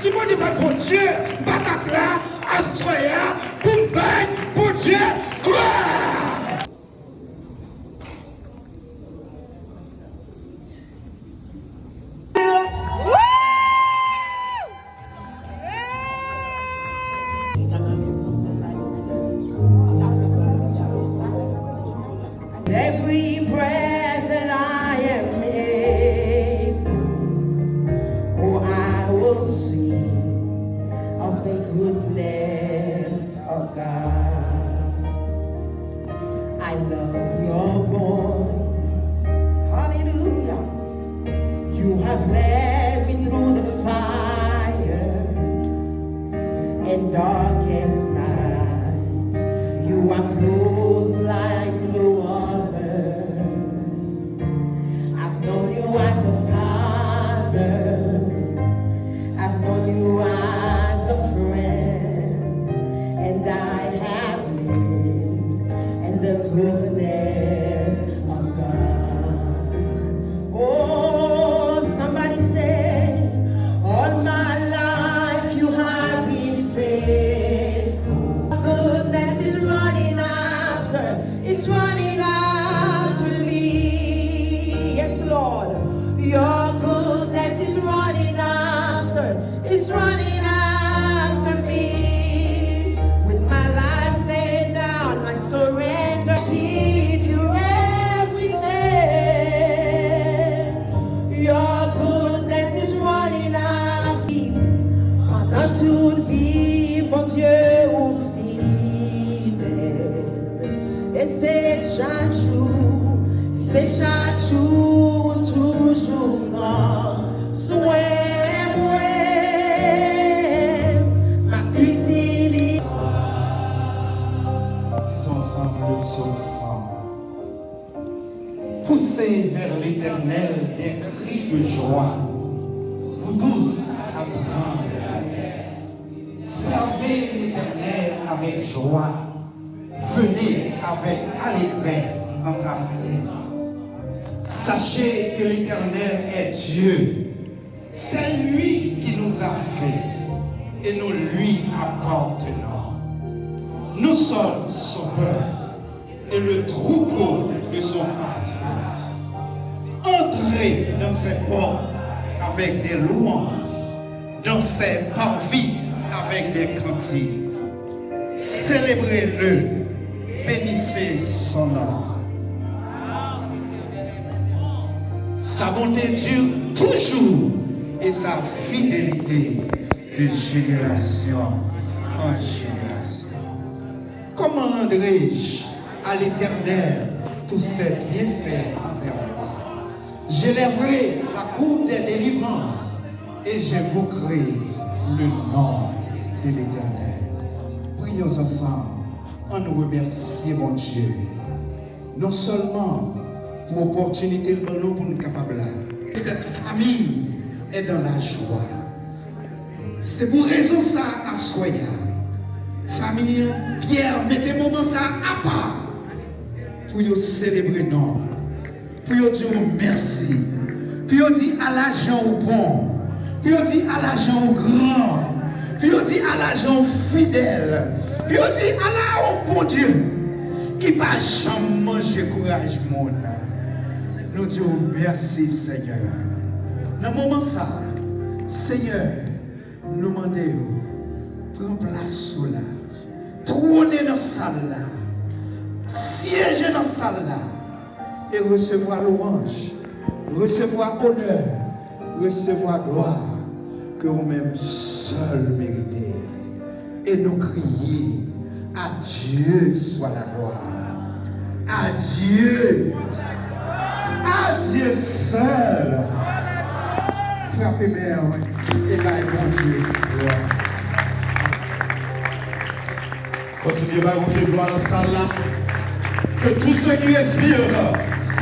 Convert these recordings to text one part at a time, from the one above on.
Si moi dis pas pour Dieu, m'battre là, assoya, pour m'bailler, pour Dieu, gloire. Every breath that I am able, oh, I will sing of the goodness of God. I love your voice, hallelujah. You have led me through the fire and darkest night. You are close like no other. I've known you as a father. I've known you as a friend. And I have lived in the goodness of God. Oh, somebody say, all my life you have been faithful. Goodness is running after, it's running after me. Yes, Lord, your goodness is running after, it's running after me. With my life laid down, I surrender, give you everything. Your goodness is running after me. Pendant toute vie, mon Dieu, vous fidèle. Et c'est chaque jour, toujours grand. Soyez moi, ma utilité. Disons ensemble le psaume 100. Poussez vers l'Éternel des cris de joie, vous tous habitants de la terre. Servez l'Éternel avec joie, venez avec allégresse dans sa présence. Sachez que l'Éternel est Dieu. C'est lui qui nous a fait et nous lui appartenons. Nous sommes son peuple et le troupeau de son pâturage. Entrez dans ses portes avec des louanges, dans ses parvis avec des cantiques. Célébrez-le, bénissez son nom. Sa bonté dure toujours et sa fidélité de génération en génération. Comment rendrai-je à l'Éternel tous ses bienfaits envers moi? J'élèverai la coupe des délivrances et j'évoquerai le nom de l'Éternel. Prions ensemble en nous remercier, mon Dieu, non seulement pour l'opportunité de nous pour nous capables là. Cette famille est dans la joie. C'est pour raison ça à Soya. Famille, Pierre, mettez moment ça à part pour vous célébrer non, pour vous dire merci, pour vous dire à l'argent au bon, pour vous dire à l'argent au grand, pour vous dire à l'argent fidèle, pour vous dire à la au bon Dieu qui pas jamais manger courage mon. Nous disons merci Seigneur. Dans le moment ça, Seigneur, nous demandons, prends place là, trôner dans la salle là, siéger dans la salle là, et recevoir louange, recevoir honneur, recevoir gloire, que vous-même seul méritez. Et nous crier, à Dieu soit la gloire, à Dieu. À Dieu seul. Frappez mère et bien bon Dieu. Continuez à gonfler gloire dans la salle là. Que tous ceux qui respirent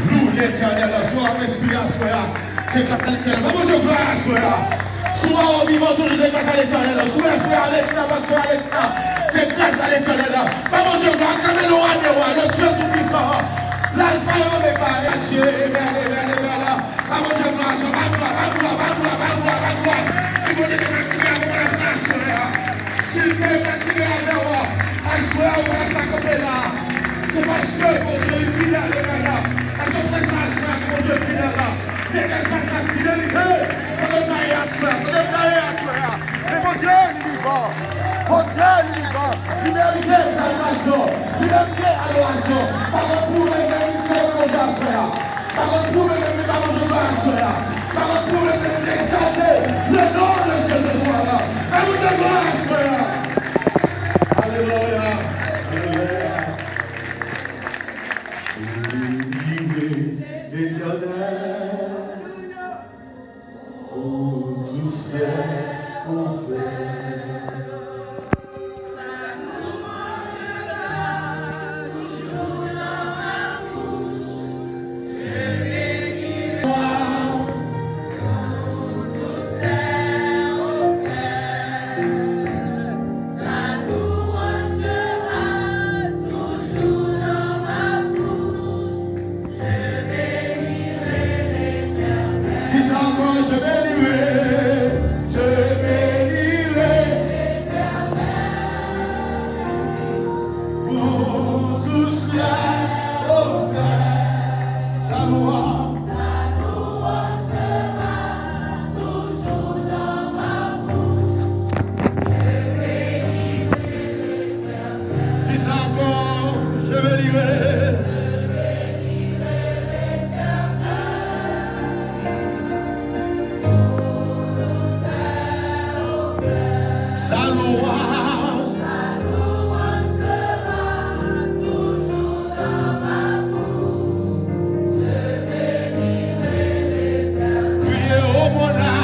louent l'Éternel. Soit respiration là. C'est quand l'Éternel. Bon Dieu, gloire à soi là. Souvent au vivant toujours grâce à l'Éternel. Souvent frère Alexandre, pasteur Alexandre. C'est grâce à l'Éternel. Bon Dieu, gloire à le Dieu tout-puissant. L'alpha et l'oméga, Dieu, Dieu, C'est parce que mon Dieu est fidèle, les gars. À son prestation, mon Dieu est fidèle là. Dégage pas sa fidélité. On ne taille à soi. Mais mon Dieu, il est vivant. Mon Dieu, il est vivant. Il mérite exaltation. Il mérite adoration. Par contre, pour les bénédictions de mon Dieu à soi. Par contre, pour les bénédictions de mon Dieu à soi. Par contre, pour les bénédictions exalter le nom de Dieu ce soir-là. À nous de gloire à soi. Alléluia. L'éternel, oh, tu sais, mon frère. Ça nous marchera toujours dans ma bouche. Je bénirai toi, tu sais, mon frère. Ça nous marchera toujours dans ma bouche. Je bénirai l'éternel. Dis encore, je bénirai l'éternel. Pour tout cela, offert, sa loi sera toujours dans ma bouche. Je bénirai l'éternel. Dis encore, je bénirai. Sa loi sera toujours dans ma bouche. Je bénirai l'éternel. Criez au mon âme.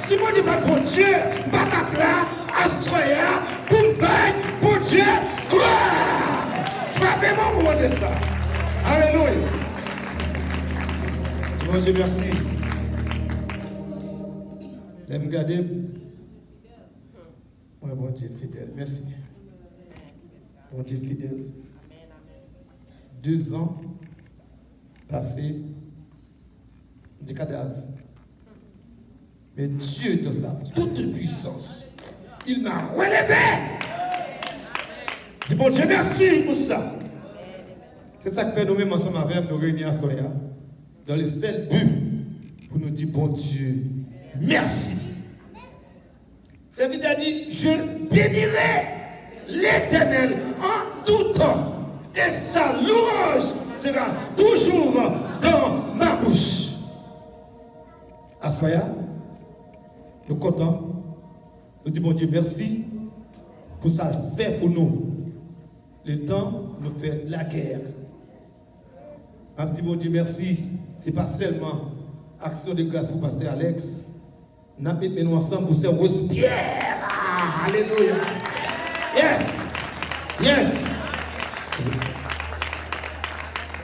Si moi dis pas pour Dieu, batak là, astroya, boum bang, pour Dieu, gloire. Frappez-moi pour montrer ça. Alléluia. Bon Dieu, merci. L'aime garder. Ouais, bon Dieu fidèle, merci. Bon Dieu fidèle. 2 ans passés, des cadavres. Mais Dieu, de sa toute puissance, il m'a relevé. Dis bon Dieu, merci pour ça. C'est ça que fait nous-mêmes ensemble avec nous réunir à Soya, dans le seul but pour nous dire bon Dieu, merci. Ça veut dire, je bénirai l'Éternel en tout temps, et sa louange sera toujours dans ma bouche. À Soya, nous sommes contents. Nous disons, bon Dieu, merci pour ça fait pour nous. Le temps nous fait la guerre. Un petit bon Dieu, merci. Ce n'est pas seulement action de grâce pour Pasteur Alex. Nous mettons ensemble pour faire Rose-Pierre. Ah, alléluia. Yes. Yes.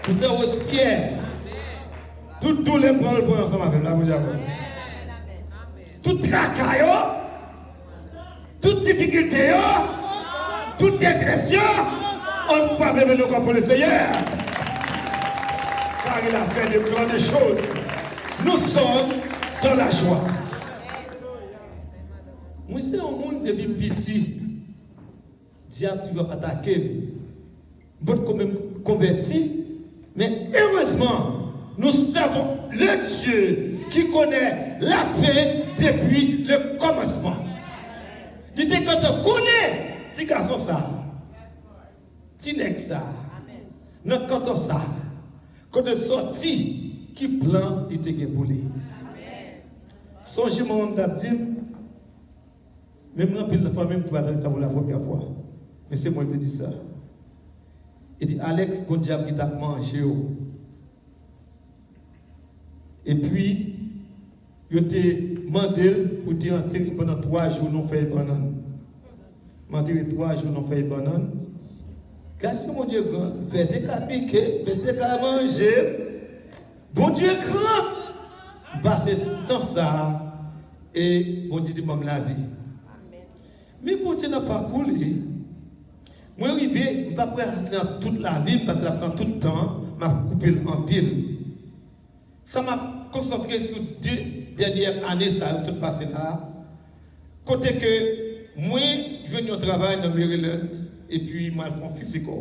Pour faire Rose-Pierre. Tous les points pour ensemble avec la bouche. Tout tracas, toute difficulté, toute détresse, on frappe avec nous pour le Seigneur. Car il a fait de grandes choses. Nous sommes dans la joie. Moi, c'est un monde depuis petit. Diable, tu vas attaquer. Quand même convertis, mais heureusement, nous savons le Dieu qui connaît la fin depuis le commencement. Il dit quand on connaît, petit garçon ça, petit nègre ça, non quand on ça, quand on sorti, qui plan il te pour lui. Songez mon d'abdim, même remplir la famille qui va donner ça pour la première fois. Mais c'est moi qui te dis ça. Il dit Alex, bon diable qui t'a mangé. Et puis, il t'a demandé pour te rentrer pendant 3 jours, non faire banane. Mandé 3 jours, non faire banane. Qu'est-ce que mon Dieu grand? Faites qu'à piquer, faites qu'à manger. Bon Dieu grand! Passez dans ça. Et bon Dieu dit même la vie. Mais bon Dieu n'a pas coulé. Moi, arrivé, je ne vais pas dans toute la vie parce que ça prend tout le temps, je vais couper en pile. Ça m'a concentré sur 2 dernières années, ça a tout passé là. Côté que moi, je viens au travail dans Maryland et puis je fais un physical.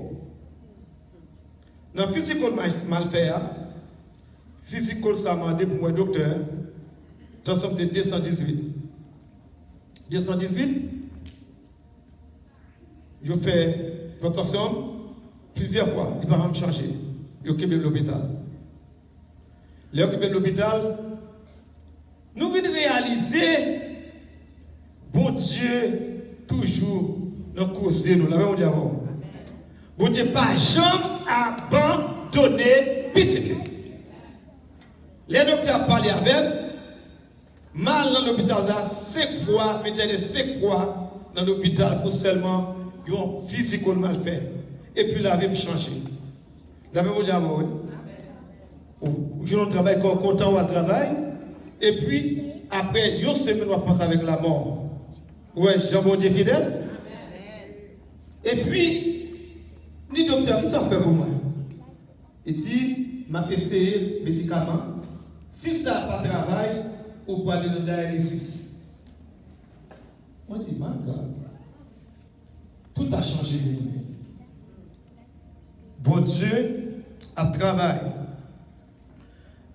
Dans le physical, je mal fait. Physical, ça m'a dit pour moi, docteur, nous sommes de 218. 218, je fais rotation plusieurs fois, il va me changer. Je occupe l'hôpital. Les occupés de l'hôpital, nous venons réaliser, bon Dieu, toujours nous causer, nous l'avons dit avant. Bon Dieu, pas jamais abandonner petit. Les docteurs parlent avec, mal dans l'hôpital, 5 fois, mettez 5 fois dans l'hôpital pour seulement un physique mal fait. Et puis la vie me change. Vous avez dit avant, oui? Je travaille content au travail. Et puis, après, une semaine, on pense avec la mort. Ouais, Jean-Bon Dieu fidèle. Et puis, dit docteur, qu'est-ce que ça fait pour moi? Il dit, m'a essayé médicaments. Si ça n'a pas de travail, on peut aller dans le dialysis. Moi, je dis, my God, tout a changé. Bon Dieu a travaillé.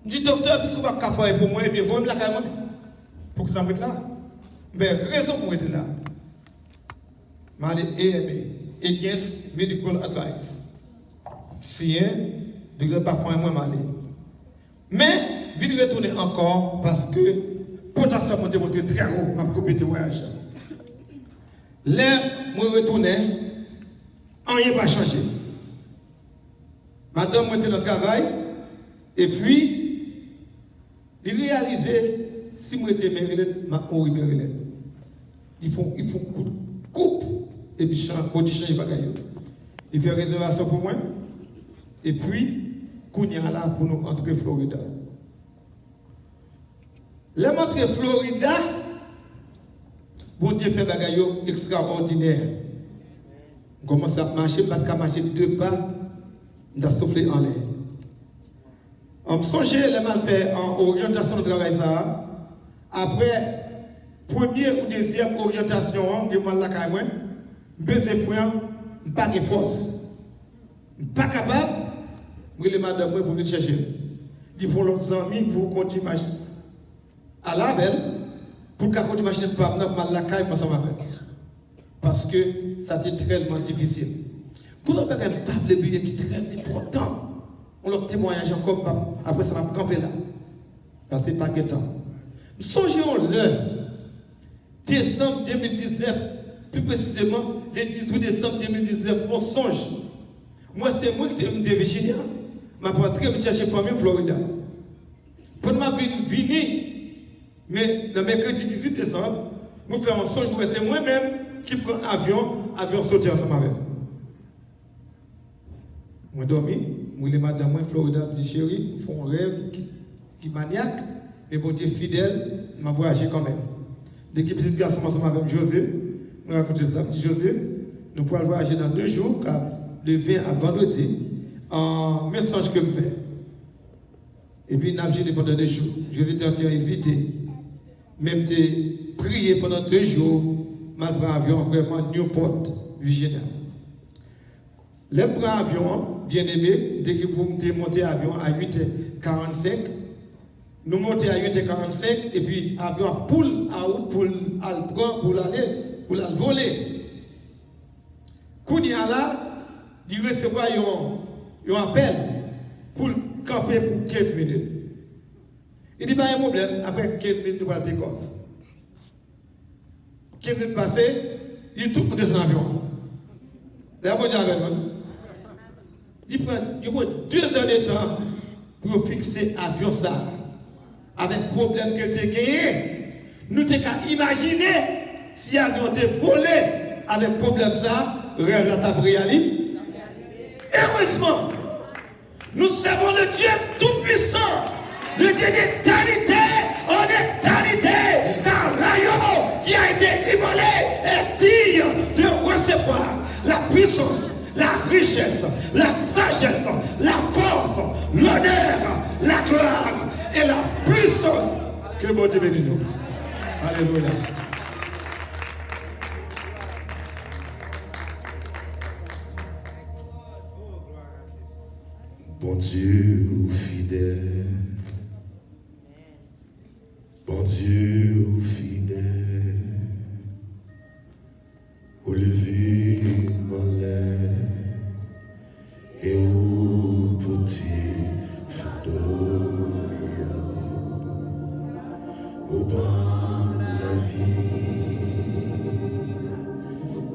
Je dis, docteur, puisque vous n'avez pas faire pour moi, et bien, vous me la caille, pour que ça me mette là. Mais raison pour être là. Je vais aller Against Medical Advice. Si, vous n'avez pas fait moi, je vais mais, je vais retourner encore parce que potentiellement, je vais très haut, je vais couper tes voyages. Là, je vais retourner, rien n'a pas changé. Madame, moi, j'étais dans le travail, et puis, il réalisait, si moi, j'étais Maryland, je suis Maryland. Ils font coupe, et puis, ils changent pas gagnant. Ils font réservation pour moi, et puis, Kounia là pour nous entrer Florida. La montrée Florida, bon Dieu fait bagaille extraordinaire. On commence à marcher, parce qu'à marcher 2 pas, on a soufflé en l'air. On me songeait les mal fait en orientation de travail ça. Après, première ou deuxième orientation, je mal la caille moi, baiser fouillant, pas de force. Pas capable. Oui, les madame pour venir chercher. Ils font leurs amis pour continuer à machine. À la belle, pour qu'on continue machine, pas mal la caille, parce que ça c'est très difficile. Quand on a une table de billets qui est très important, on leur témoignage encore, après ça va camper là. Parce que c'est pas que temps. Songeons le décembre 2019, plus précisément, le 18 décembre 2019, on songe. Moi, c'est moi qui suis de Virginia. Je vais très vite chercher famille en Florida. Pour ma venir, mais le mercredi 18 décembre, je fais un songe, c'est moi-même qui prends avion sauté ensemble avec. Je dormi, je les madame en Florida, petit chéri, font un rêve qui maniaque, mais bon Dieu fidèle, je vais voyager quand même. Dès que petit garçon ensemble avec José, je raconte ça, petit José, nous pourrons voyager dans 2 jours, car le 20 à vendredi, en message que je fais. Et puis, nous avons pendant 2 jours. Je vous ai entièrement hésité. Même prié pendant 2 jours, malgré avion, vraiment Newport, Virginia. Le prend avion, bien aimé, dès que vous montez l'avion à 8h45, nous montons à 8h45 et puis l'avion poule à route pour aller voler. Quand il y a là, il recevra un appel pour camper pour 15 minutes. Il dit pas un problème, après 15 minutes, nous allons take off. 15 minutes passées, il tout descend dans l'avion. D'ailleurs, moi j'ai avec nous. Il prend 2 heures de temps pour fixer l'avion ça. Avec le problème que tu as gagné, nous t'avons imaginer si l'avion était volé avec le problème ça, rêve la table réalité. Heureusement, nous servons le Dieu tout-puissant, le Dieu d'éternité en éternité, car l'agneau qui a été immolé est digne de recevoir la puissance, la richesse, la sagesse, la force, l'honneur, la gloire et la puissance. Que bon Dieu bénisse nous. Alléluia. Bon Dieu fidèle, bon Dieu fidèle, au lever mon lait et au petit fardeau, au banc de la vie,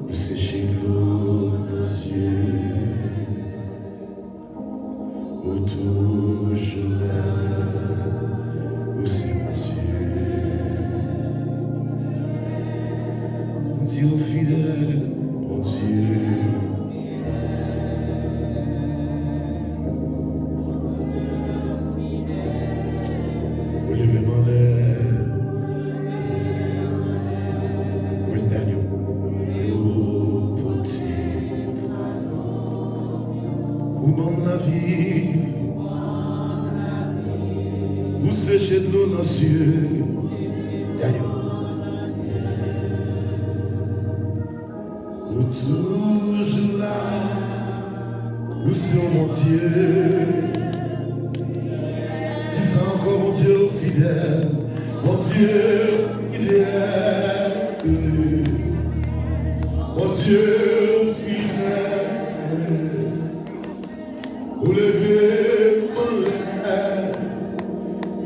au sécher de l'eau de nos yeux. Toujours là, où c'est mon Dieu. Mon Dieu fidèle, mon Dieu. Relevez-moi l'air. Where's Daniel? Oh, petit. Où bombe la vie? Où sécher de l'eau dans les yeux? Daniel. Où toujours là, où c'est mon Dieu? Dis ça encore, mon Dieu fidèle, mon Dieu fidèle, mon Dieu fidèle. Où lever mon lait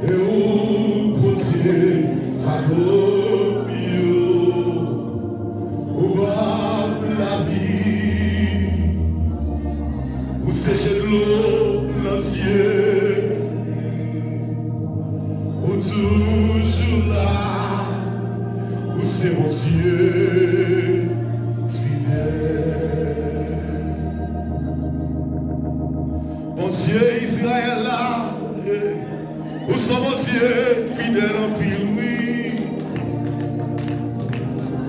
et où continuer sa gloire, au bas de la vie, où sécher de l'eau dans les yeux, où toujours là, où c'est mon Dieu fidèle. Mon Dieu Israël là, où sont mon Dieu fidèle en pile, oui.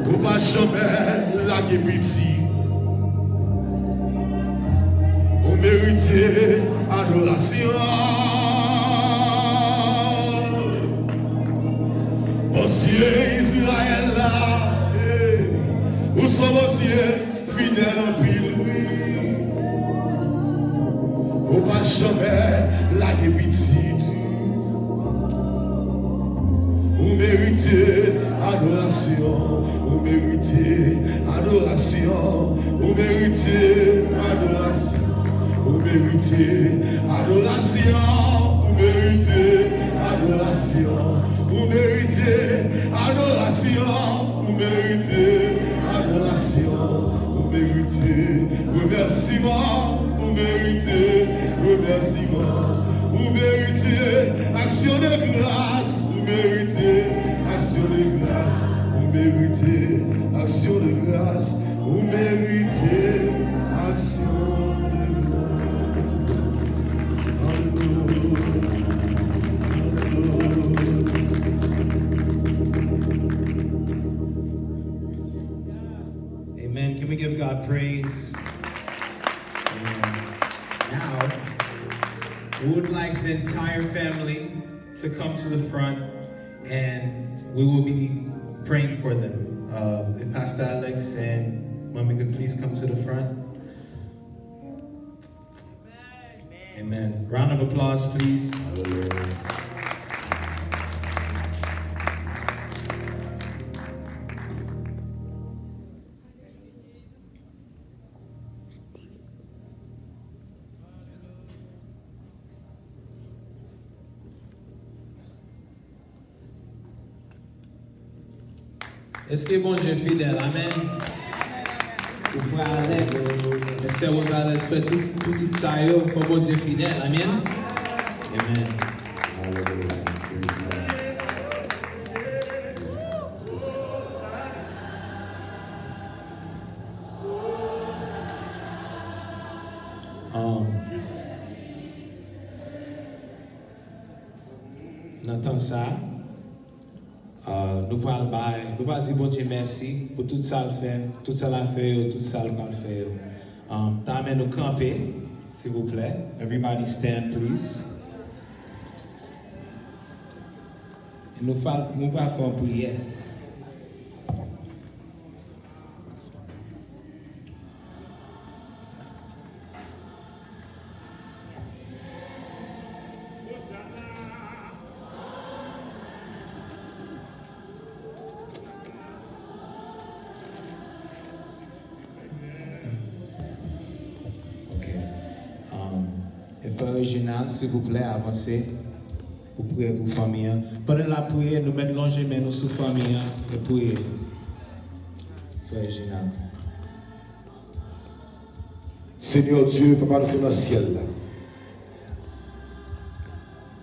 Où pas jamais la guébiti. Où mériter adoration. Mon Dieu Israël là, où sont mon Dieu fidèle en pile, oui. Où pas jamais la guébiti. Où mériter adoration, où mériter adoration, où mériter adoration, où mériter adoration, où mériter adoration, où mériter adoration, où mériter adoration, où mériter remerciement, où mériter remerciement, où mériter action de grâce. Vous méritez action de grâce, vous méritez action de grâce, vous méritez action de grâce. Alléluia. Amen. Can we give God praise? Amen. Now, we would like the entire family to come to the front, and we will be praying for them. If Pastor Alex and Mommy could please come to the front. Amen. Round of applause, please. Est-ce que bon Dieu est fidèle? Amen. Ou frère Alex, et sœur Alex fait tout petit ça yo, faut bon Dieu fidèle. Amen. Amen. Hallelujah. Praise God. Praise God. Praise God. N'entend ça. Nous parlons dire bon Dieu merci pour tout ça le fait, tout ça l'a fait, tout ça le fait. T'amène nous camper, s'il vous plaît. Everybody stand, please. Et nous allons faire une prière. Original, s'il vous plaît, avancez. Vous priez pour la famille. Pendant la prière, nous mettons les mains nous sur la famille et prier. C'est original. Seigneur Dieu, Papa, nous sommes dans le ciel.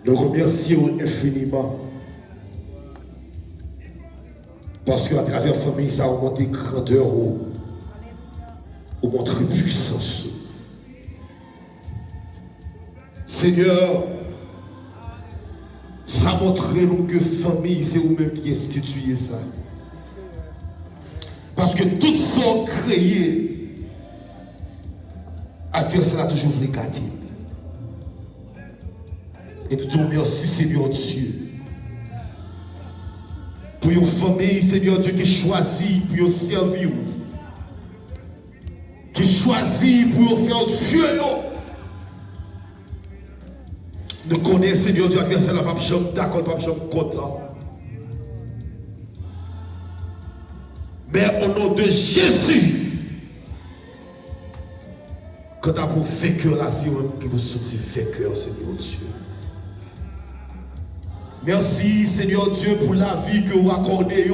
Nous remercions infiniment. Parce qu'à travers la famille, ça a montré grandeur, au montré puissance. Seigneur, ça montre nous que famille, c'est vous-même qui instituez ça. Parce que tout ça créé, adversaire a toujours voulu gâter. Et nous disons merci, Seigneur Dieu. Pour une famille, Seigneur Dieu, qui choisit pour servir. Qui choisit pour faire Dieu. Nous connaissons, Seigneur Dieu, adversaire, la pape chambre d'accord, pape chambre content. Mais au nom de Jésus, quand tu as pour vainqueur là, c'est vous qui vous sortez vainqueur, Seigneur Dieu. Merci, Seigneur Dieu, pour la vie que vous accordez.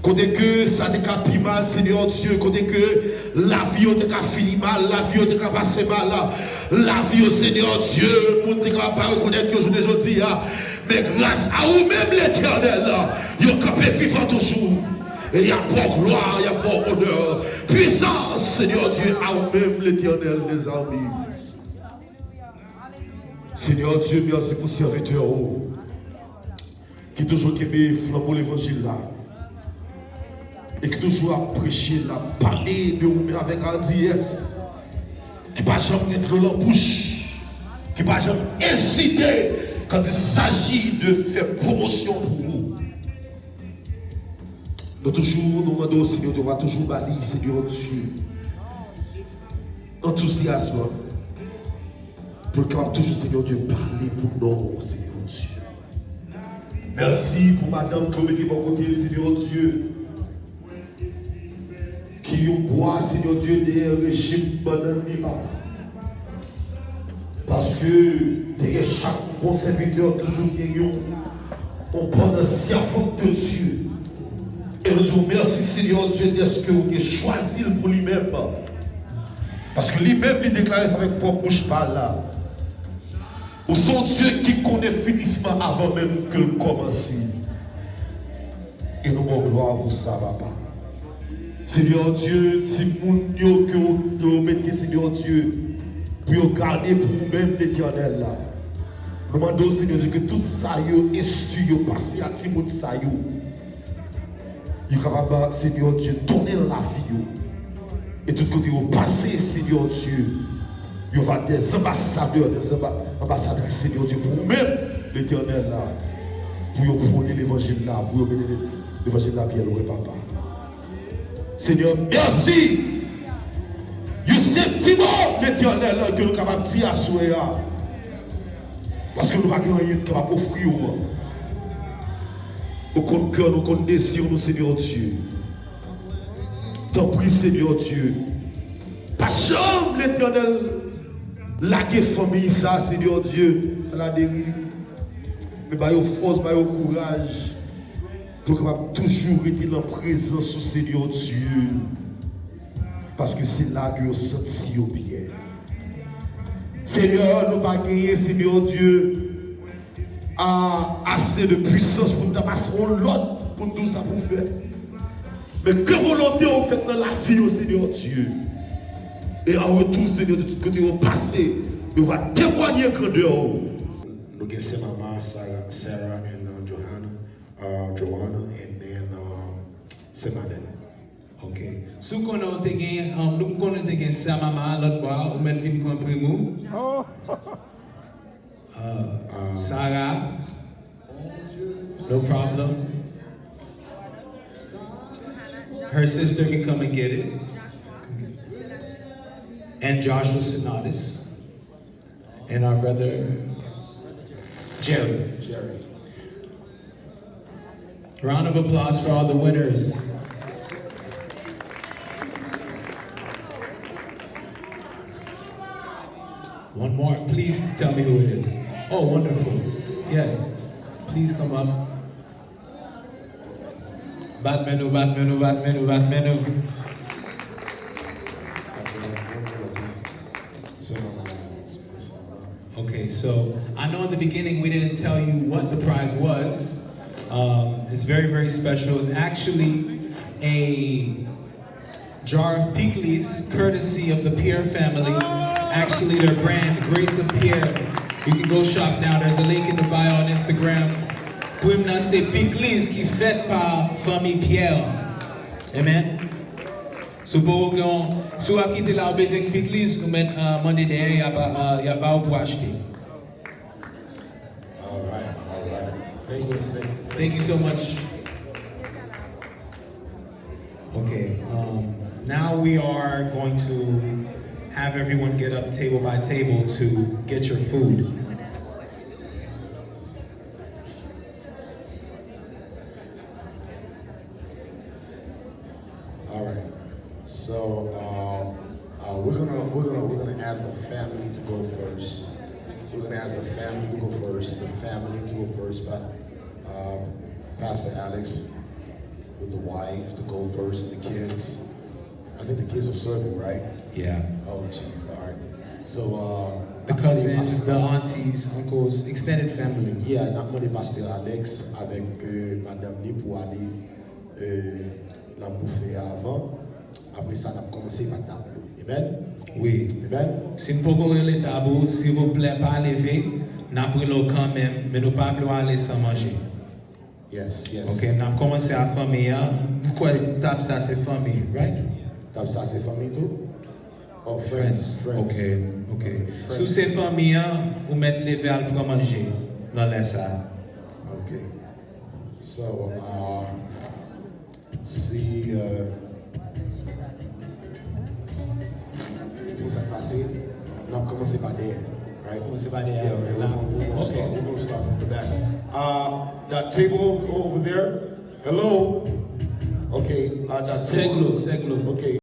Côté que ça te mal, Seigneur Dieu, côté que la vie te fini mal, la vie te passé mal, la vie, Seigneur Dieu, nous ne pouvons pas reconnaître que je ne dis, mais grâce à vous-même, l'Éternel, vous capez vivant toujours. Et il y a bon gloire, il y a bon honneur, puissance, Seigneur Dieu, à vous-même, l'Éternel, mes amis. Seigneur Dieu, merci pour serviteur qui toujours aimé flambeau l'évangile là. Et qui toujours a prêché, la parler de vous avec hardiesse, qui ne va jamais être dans la bouche, qui ne va jamais inciter quand il s'agit de faire promotion pour vous. Nous demandons, Seigneur Dieu, on va toujours balayer, Seigneur Dieu, enthousiasme, pour qu'il toujours, Seigneur Dieu, parler pour nous, Seigneur Dieu. Merci pour madame qui est à mon côté, Seigneur Dieu. Qui boit, Seigneur Dieu, des régimes banane, papa. Parce que derrière chaque bon serviteur, toujours gagnant, on prend un servant de Dieu. Et nous disons merci, Seigneur Dieu, d'être que vous avez choisi pour lui-même. Parce que lui-même, il déclare ça avec propre bouche par là. Ou son Dieu qui connaît finissement avant même que le commence. Et nous avons gloire pour ça, papa. Seigneur Dieu, si vous que vous mettez, Seigneur Dieu, pour garder pour vous-même l'Éternel là. Nous demandons, Seigneur Dieu, que tout ça, instruit, passé à Timothée, ça, il est capable, Seigneur Dieu, tourner dans la vie. Et tout côté, vous passez, Seigneur Dieu, il y aura des ambassadeurs, des ambassadrices, Seigneur Dieu, pour vous-même, l'Éternel là, pour vous prôner l'évangile là, pour vous mener l'évangile là bien loin, papa. Seigneur, merci. You said sentiment l'éternel que nous sommes capables de dire à soi. Parce que nous n'avons rien capable d'offrir. Au compte cœur, nous compte désir, nous, Seigneur Dieu. T'en prie, Seigneur Dieu. Pas chambre l'éternel. Laguer famille, ça, Seigneur Dieu, à la dérive. Mais bah, force, bah, courage. Pour capable toujours être dans la présence du Seigneur Dieu. Parce que c'est là que vous sentez au bien. Seigneur, nous pas gagner, Seigneur Dieu, assez de puissance pour nous passer l'autre pour nous ça pour faire. Mais que volonté on fait dans la vie au Seigneur Dieu. Et en retour, Seigneur, de tout côté, au passé, nous va témoigner grandeur. Nous avons maman, Sarah and Joanna, and then Semaden. Okay. So kono te gen nous kono te gen sa maman l'autre bois ou met vinn pour un primo. Sarah. No problem. Her sister can come and get it. And Joshua Sinatus. And our brother Jerry. Round of applause for all the winners. One more. Please tell me who it is. Oh, wonderful. Yes. Please come up. Batmenu. Okay, so I know in the beginning we didn't tell you what the prize was. It's very, very special. It's actually a jar of pickles, courtesy of the Pierre family. Actually, their brand, Grace of Pierre. You can go shop now. There's a link in the bio on Instagram. Pour moi, c'est pickles qui fait par famille Pierre. Amen. So pour si vous avez quitté la besoin de pickles, vous mettez monnaie derrière, il y a pas pour acheter. All right. Thank you so much. Okay, now we are going to have everyone get up table by table to get your food. All right. So we're gonna ask the family to go first. We're gonna ask the family to go first. The family to go first. Pastor Alex with the wife to go first, and the kids. I think the kids are serving, right? Yeah. Oh, jeez. All right. So The cousins, the aunties, uncles, extended family. Yeah, n'a demandé Pasteur Alex avec Madame Ni pour aller la bouffer avant. Après ça, on a commencé par table. Amen. Oui. Amen. Si nous pouvons aller tabou, s'il vous plaît, pas lever, nous prenons quand même, mais nous ne pouvons pas aller sans manger. Yes. Ok, nous avons commencé à famille. Pourquoi table ça c'est famille, right? Table ça c'est famille tout? Oh, friends. Ok. Si c'est famille, vous mettez les verres pour manger. Non, laisse ça. Ok. So, si vous avez passé, on a commencé par derrière. Right? Commencez par derrière. Yeah, we're gonna start from the back. That table over there. Hello. Okay. That C'est table. glou. Okay.